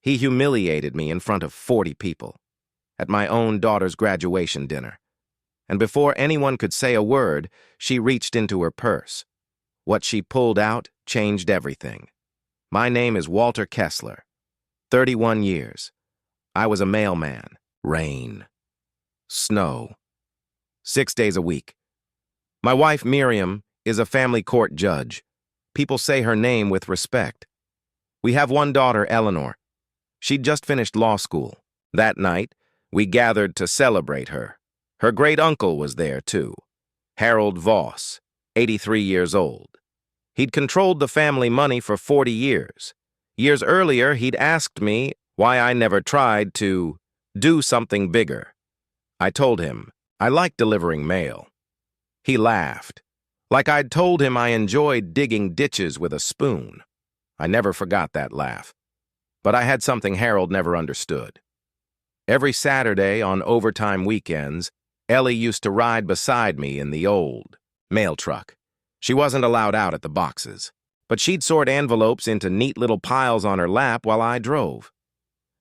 He humiliated me in front of 40 people at my own daughter's graduation dinner. And before anyone could say a word, she reached into her purse. What she pulled out changed everything. My name is Walter Kessler. 31 years. I was a mailman. Rain. Snow. 6 days a week. My wife, Miriam, is a family court judge. People say her name with respect. We have one daughter, Eleanor. She'd just finished law school. That night, we gathered to celebrate her. Her great-uncle was there, too. Harold Voss, 83 years old. He'd controlled the family money for 40 years. Years earlier, he'd asked me why I never tried to do something bigger. I told him I liked delivering mail. He laughed, like I'd told him I enjoyed digging ditches with a spoon. I never forgot that laugh. But I had something Harold never understood. Every Saturday on overtime weekends, Ellie used to ride beside me in the old mail truck. She wasn't allowed out at the boxes, but she'd sort envelopes into neat little piles on her lap while I drove.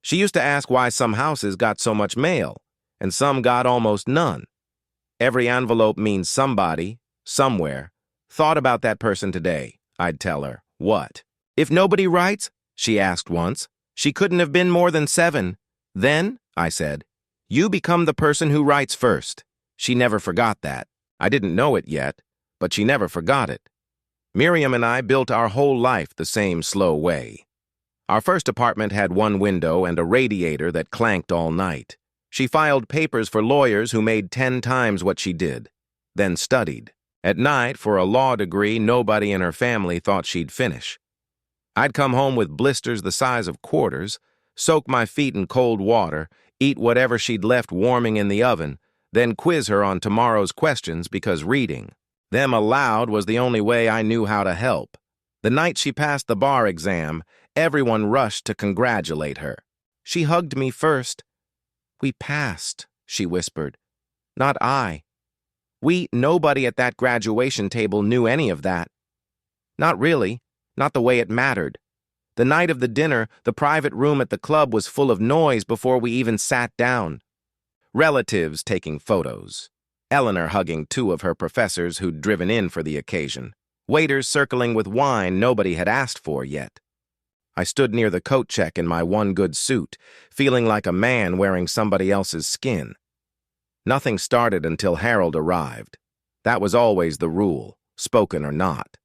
She used to ask why some houses got so much mail, and some got almost none. Every envelope means somebody, somewhere, thought about that person today, I'd tell her. What? If nobody writes, she asked once, she couldn't have been more than 7. Then, I said, you become the person who writes first. She never forgot that. I didn't know it yet, but she never forgot it. Miriam and I built our whole life the same slow way. Our first apartment had one window and a radiator that clanked all night. She filed papers for lawyers who made 10 times what she did, then studied. At night, for a law degree nobody in her family thought she'd finish. I'd come home with blisters the size of quarters, soak my feet in cold water, eat whatever she'd left warming in the oven, then quiz her on tomorrow's questions because reading them aloud was the only way I knew how to help. The night she passed the bar exam, everyone rushed to congratulate her. She hugged me first. We passed, she whispered. Not I. Nobody at that graduation table knew any of that. Not really, not the way it mattered. The night of the dinner, the private room at the club was full of noise before we even sat down. Relatives taking photos. Eleanor hugging 2 of her professors who'd driven in for the occasion. Waiters circling with wine nobody had asked for yet. I stood near the coat check in my one good suit, feeling like a man wearing somebody else's skin. Nothing started until Harold arrived. That was always the rule, spoken or not.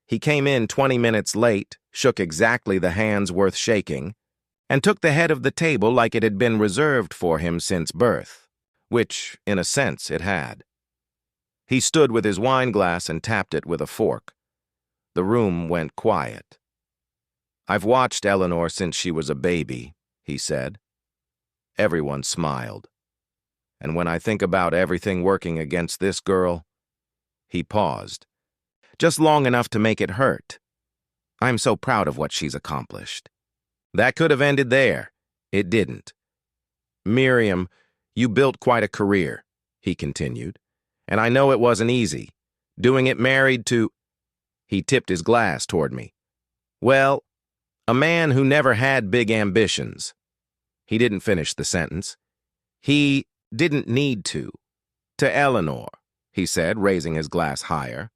He came in 20 minutes late, shook exactly the hands worth shaking, and took the head of the table like it had been reserved for him since birth, which, in a sense, it had. He stood with his wine glass and tapped it with a fork. The room went quiet. I've watched Eleanor since she was a baby, he said. Everyone smiled. And when I think about everything working against this girl, he paused. Just long enough to make it hurt. I'm so proud of what she's accomplished. That could have ended there. It didn't. Miriam, you built quite a career, he continued. And I know it wasn't easy. Doing it married to... He tipped his glass toward me. Well, a man who never had big ambitions. He didn't finish the sentence. He didn't need to. To Eleanor, he said, raising his glass higher.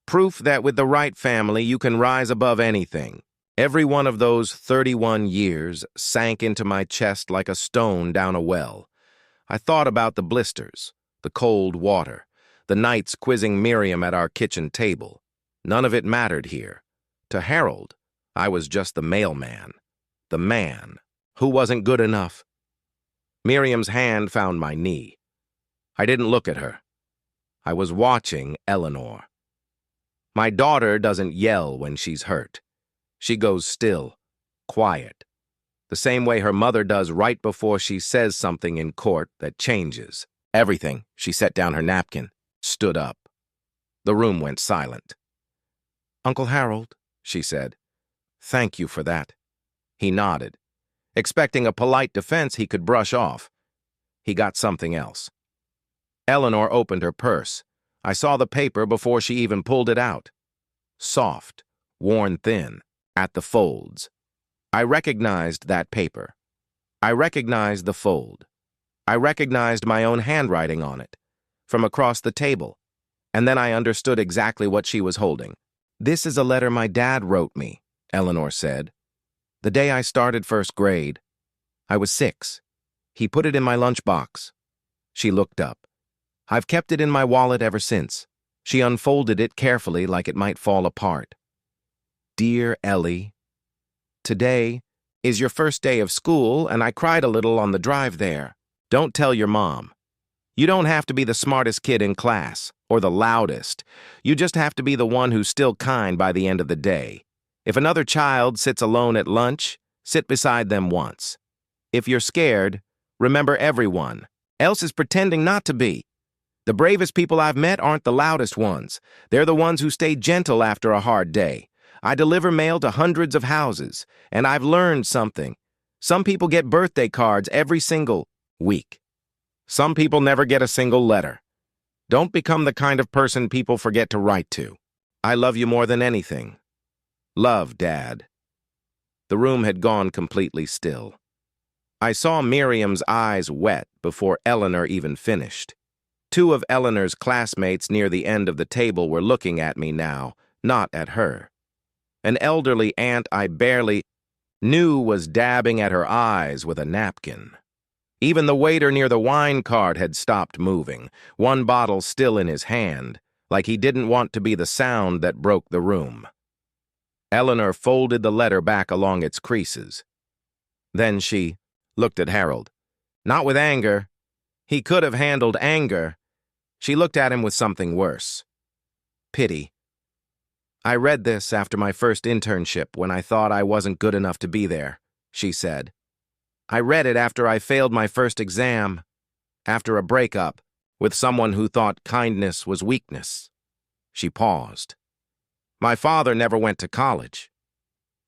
Proof that with the right family you can rise above anything. Every one of those 31 years sank into my chest like a stone down a well. I thought about the blisters, the cold water, the nights quizzing Miriam at our kitchen table. None of it mattered here. To Harold, I was just the mailman, the man who wasn't good enough. Miriam's hand found my knee. I didn't look at her. I was watching Eleanor. My daughter doesn't yell when she's hurt. She goes still, quiet, the same way her mother does right before she says something in court that changes everything. She set down her napkin, stood up. The room went silent. Uncle Harold, she said, thank you for that. He nodded, expecting a polite defense he could brush off. He got something else. Eleanor opened her purse. I saw the paper before she even pulled it out. Soft, worn thin, at the folds. I recognized that paper. I recognized the fold. I recognized my own handwriting on it, from across the table, and then I understood exactly what she was holding. "This is a letter my dad wrote me," Eleanor said. "The day I started first grade. I was 6. He put it in my lunchbox." She looked up. "I've kept it in my wallet ever since." She unfolded it carefully like it might fall apart. "Dear Ellie, today is your first day of school, and I cried a little on the drive there. Don't tell your mom. You don't have to be the smartest kid in class, or the loudest. You just have to be the one who's still kind by the end of the day. If another child sits alone at lunch, sit beside them once. If you're scared, remember everyone else is pretending not to be. The bravest people I've met aren't the loudest ones. They're the ones who stay gentle after a hard day. I deliver mail to hundreds of houses, and I've learned something. Some people get birthday cards every single week. Some people never get a single letter. Don't become the kind of person people forget to write to. I love you more than anything. Love, Dad." The room had gone completely still. I saw Miriam's eyes wet before Eleanor even finished. 2 of Eleanor's classmates near the end of the table were looking at me now, not at her. An elderly aunt I barely knew was dabbing at her eyes with a napkin. Even the waiter near the wine cart had stopped moving, one bottle still in his hand, like he didn't want to be the sound that broke the room. Eleanor folded the letter back along its creases. Then she looked at Harold. Not with anger. He could have handled anger. She looked at him with something worse. Pity. "I read this after my first internship when I thought I wasn't good enough to be there," she said. "I read it after I failed my first exam, after a breakup with someone who thought kindness was weakness." She paused. "My father never went to college.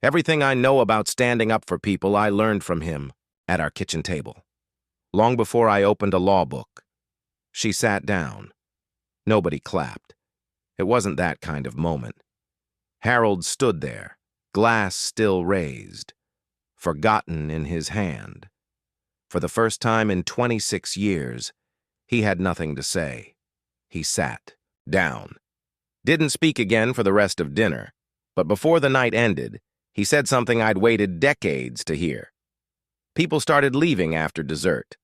Everything I know about standing up for people I learned from him at our kitchen table, long before I opened a law book." She sat down. Nobody clapped. It wasn't that kind of moment. Harold stood there, glass still raised, forgotten in his hand. For the first time in 26 years, he had nothing to say. He sat down. Didn't speak again for the rest of dinner, but before the night ended, he said something I'd waited decades to hear. People started leaving after dessert.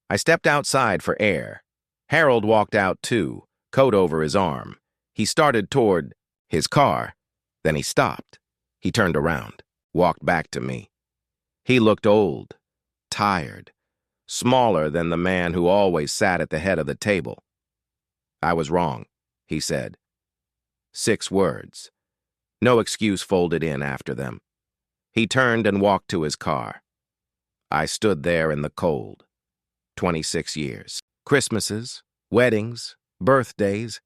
I stepped outside for air. Harold walked out too, coat over his arm. He started toward his car. Then he stopped. He turned around, walked back to me. He looked old, tired, smaller than the man who always sat at the head of the table. "I was wrong," he said. 6 words. No excuse folded in after them. He turned and walked to his car. I stood there in the cold. 26 years. Christmases, weddings, birthdays.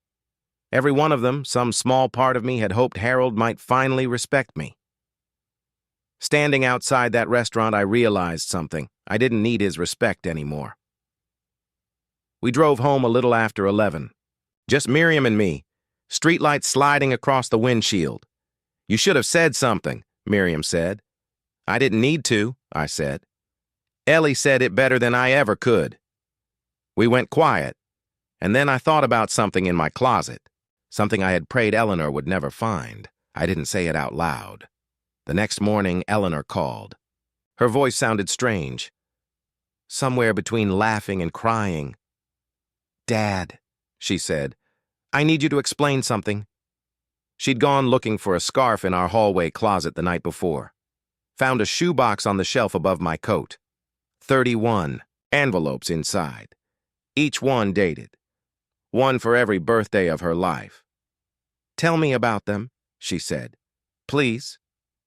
Every one of them, some small part of me had hoped Harold might finally respect me. Standing outside that restaurant, I realized something. I didn't need his respect anymore. We drove home a little after 11. Just Miriam and me, streetlights sliding across the windshield. "You should have said something," Miriam said. "I didn't need to," I said. "Ellie said it better than I ever could." We went quiet, and then I thought about something in my closet, something I had prayed Eleanor would never find. I didn't say it out loud. The next morning, Eleanor called. Her voice sounded strange, somewhere between laughing and crying. "Dad," she said, "I need you to explain something." She'd gone looking for a scarf in our hallway closet the night before. Found a shoebox on the shelf above my coat. 31 envelopes inside, each one dated. One for every birthday of her life. "Tell me about them," she said. "Please."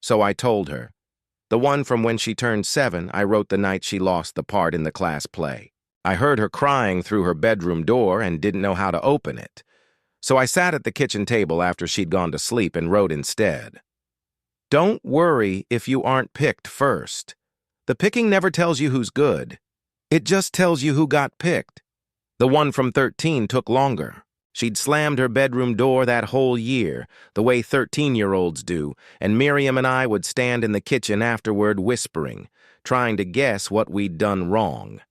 So I told her. The one from when she turned 7, I wrote the night she lost the part in the class play. I heard her crying through her bedroom door and didn't know how to open it. So I sat at the kitchen table after she'd gone to sleep and wrote instead. "Don't worry if you aren't picked first. The picking never tells you who's good. It just tells you who got picked. The one from 13 took longer. She'd slammed her bedroom door that whole year, the way 13-year-olds do, and Miriam and I would stand in the kitchen afterward whispering, trying to guess what we'd done wrong.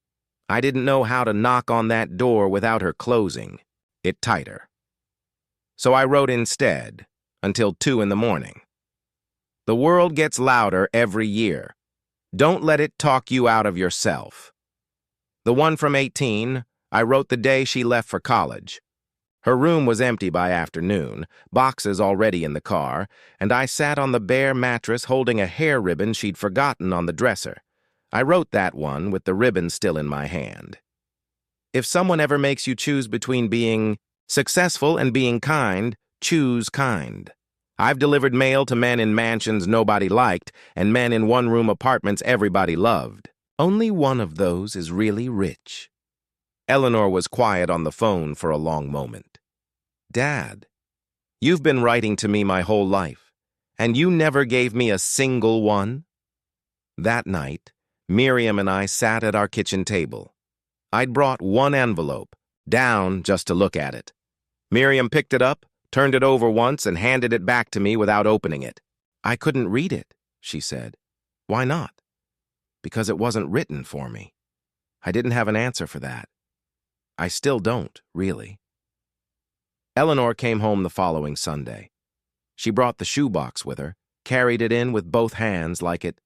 I didn't know how to knock on that door without her closing it tighter. So I wrote instead, until 2 in the morning. The world gets louder every year. Don't let it talk you out of yourself. The one from 18, I wrote the day she left for college. Her room was empty by afternoon, boxes already in the car, and I sat on the bare mattress holding a hair ribbon she'd forgotten on the dresser. I wrote that one with the ribbon still in my hand. If someone ever makes you choose between being successful and being kind, choose kind. I've delivered mail to men in mansions nobody liked and men in one-room apartments everybody loved. Only one of those is really rich. Eleanor was quiet on the phone for a long moment. Dad, you've been writing to me my whole life, and you never gave me a single one? That night, Miriam and I sat at our kitchen table. I'd brought one envelope, down just to look at it. Miriam picked it up, turned it over once, and handed it back to me without opening it. I couldn't read it, she said. Why not? Because it wasn't written for me. I didn't have an answer for that. I still don't, really. Eleanor came home the following Sunday. She brought the shoebox with her, carried it in with both hands like it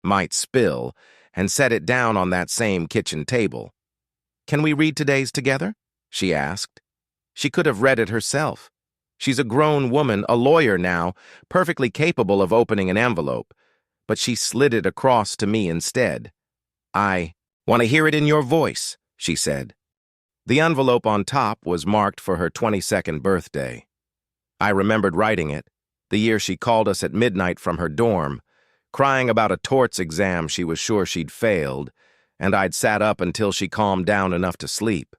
might spill, and set it down on that same kitchen table. Can we read today's together? She asked. She could have read it herself. She's a grown woman, a lawyer now, perfectly capable of opening an envelope, but she slid it across to me instead. I want to hear it in your voice, she said. The envelope on top was marked for her 22nd birthday. I remembered writing it, the year she called us at midnight from her dorm, crying about a torts exam she was sure she'd failed, and I'd sat up until she calmed down enough to sleep.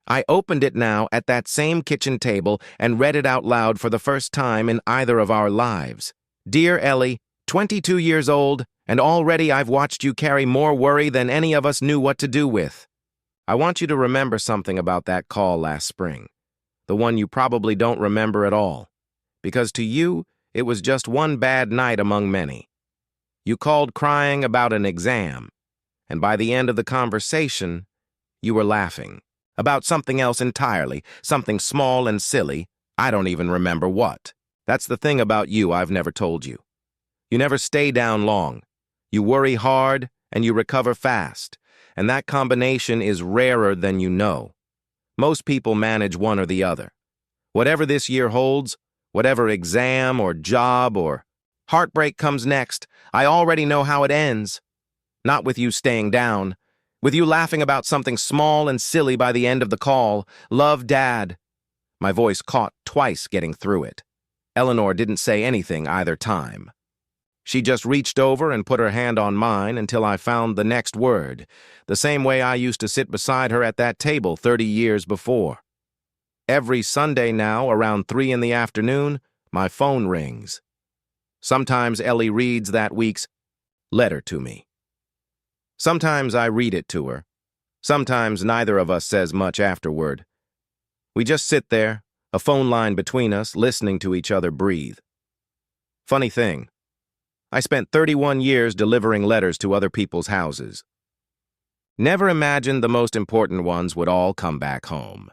I opened it now at that same kitchen table and read it out loud for the first time in either of our lives. Dear Ellie, 22 years old, and already I've watched you carry more worry than any of us knew what to do with. I want you to remember something about that call last spring, the one you probably don't remember at all, because to you, it was just one bad night among many. You called crying about an exam, and by the end of the conversation, you were laughing about something else entirely, something small and silly. I don't even remember what. That's the thing about you I've never told you. You never stay down long. You worry hard and you recover fast, and that combination is rarer than you know. Most people manage one or the other. Whatever this year holds, whatever exam or job or heartbreak comes next, I already know how it ends. Not with you staying down, with you laughing about something small and silly by the end of the call. Love, Dad. My voice caught twice getting through it. Eleanor didn't say anything either time. She just reached over and put her hand on mine until I found the next word, the same way I used to sit beside her at that table 30 years before. Every Sunday now, around 3 in the afternoon, my phone rings. Sometimes Ellie reads that week's letter to me. Sometimes I read it to her. Sometimes neither of us says much afterward. We just sit there, a phone line between us, listening to each other breathe. Funny thing, I spent 31 years delivering letters to other people's houses. Never imagined the most important ones would all come back home.